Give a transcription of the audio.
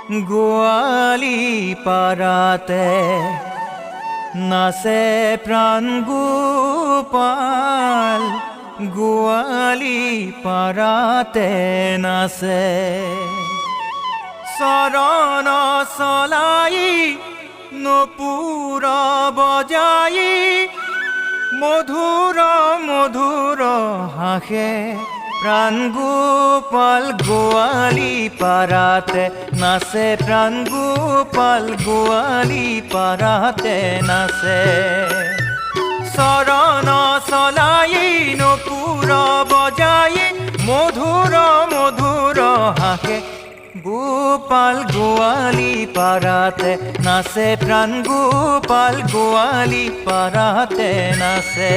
গোয়ালি পাড়াতে নাচে প্রাণ গোপাল, গোয়ালি পাড়াতে নাচে। চরণ চলাই নপুর বজাই, মধুর মধুর হাসে প্রাণ গোপাল, গোয়ালি পাড়াতে নাচে প্রাণ গোপাল, গোয়ালি পাড়াতে নাচে। চরণ চলাই নপুর বজাই, মধুর মধুর হাসে গোপাল, গোয়ালি পাড়াতে নাচে প্রাণ গোপাল, গোয়ালি পাড়াতে নাচে।